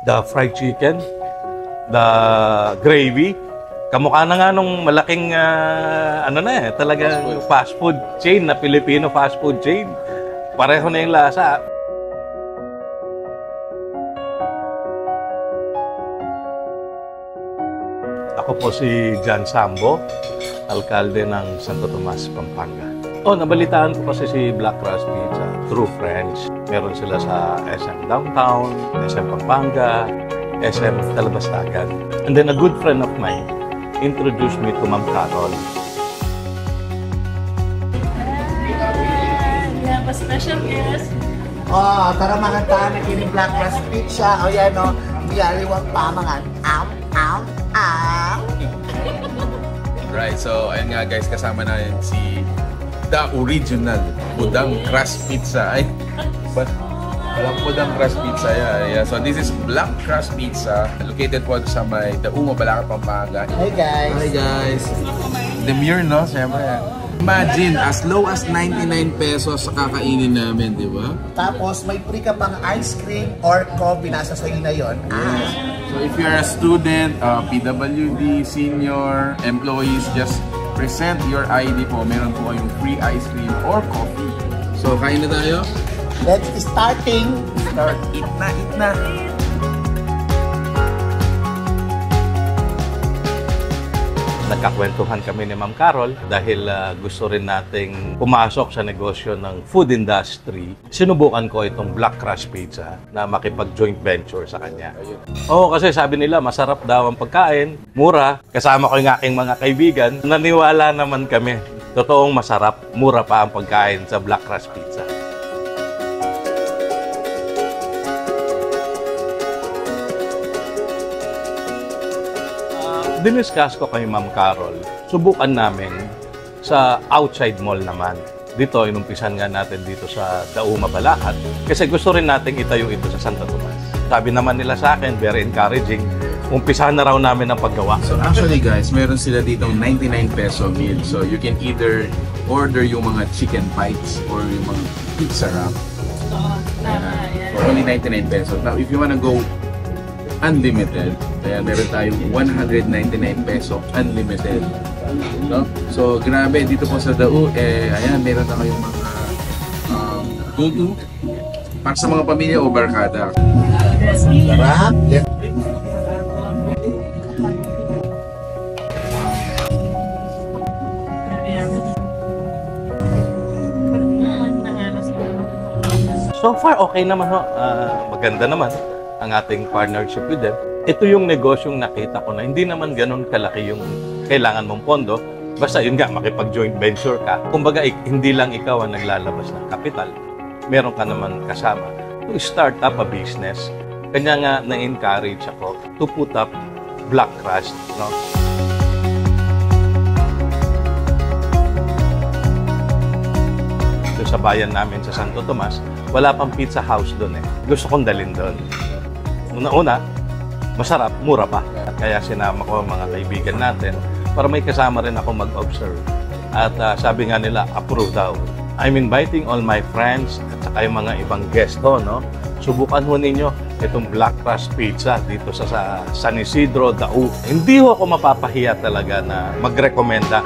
The fried chicken, the gravy, kamukha na nga nung malaking, talagang fast food chain na Filipino fast food chain. Pareho na yung lasa. Ako po si John Sambo, alkalde ng Santo Tomas, Pampanga. Nabalitaan ko kasi si Black Crust Pizza through friends. Meron sila sa SM Downtown, SM Pampanga, SM Talabastagan. And then a good friend of mine introduced me to Ma'am Carol. We have a special guest. Tara mga tayo na kini Black Crust Pizza. Yan biyaliwang pamangan. Right, so ayun nga guys, kasama natin si The Original Budang Crust Pizza. Ay, but walang Budang Crust Pizza yeah. So this is Black Crust Pizza, located po sa may Dauma, Balacan, Pampanga. Hey guys! Hi guys! Demure, no? Siyempre. Imagine, as low as 99 pesos sa kakainin namin, di ba? Tapos may free ka pang ice cream or coffee, nasa sa'yo na yun. So if you're a student, PWD, senior, employees, just present your ID po. Meron po kayong free ice cream or coffee. So kain na tayo? Let's starting! Start, eat na! Nagkakwentuhan kami ni Ma'am Carol dahil gusto rin nating pumasok sa negosyo ng food industry. Sinubukan ko itong Black Crust Pizza na makipag-joint venture sa kanya. Kasi sabi nila masarap daw ang pagkain, mura. Kasama ko yung aking mga kaibigan. Naniwala naman kami. Totoong masarap, mura pa ang pagkain sa Black Crust Pizza. Diniscuss ko kay Ma'am Carol, subukan namin sa outside mall naman. Dito, inumpisan nga natin dito sa Dauma, Balacan. Kasi gusto rin natin itayo ito sa Santo Tomas. Sabi naman nila sa akin, very encouraging. Umpisahan na raw namin ang paggawa. So actually guys, meron sila dito 99 peso meal. So you can either order yung mga chicken bites or yung mga pizza wrap. For only 99 pesos. Now if you wanna go unlimited, kaya meron tayong 199 peso unlimited, no? So grabe, dito po sa Dau, ayan, meron na kayong mga go-to para sa mga pamilya o barkada. Sarap! So far, okay naman ho. Maganda naman ang ating partnership with them. Ito yung negosyong nakita ko na hindi naman ganun kalaki yung kailangan mong pondo. Basta yun nga, makipag-joint venture ka. Kumbaga, hindi lang ikaw ang naglalabas ng kapital. Meron ka naman kasama to start up a business. Kanya nga na-encourage ako to put up Black Crust, no? Ito sa bayan namin sa Santo Tomas, wala pang pizza house doon eh. Gusto kong dalhin doon. Una-una, masarap, mura pa. Kaya sinama ko ang mga kaibigan natin para may kasama rin ako mag-observe. At sabi nga nila, approve daw. I'm inviting all my friends at saka yung mga ibang guesto, no? Subukan ho ninyo itong Black Crust Pizza dito sa San Isidro, Dau. Hindi ho ako mapapahiya talaga na magrekomenda.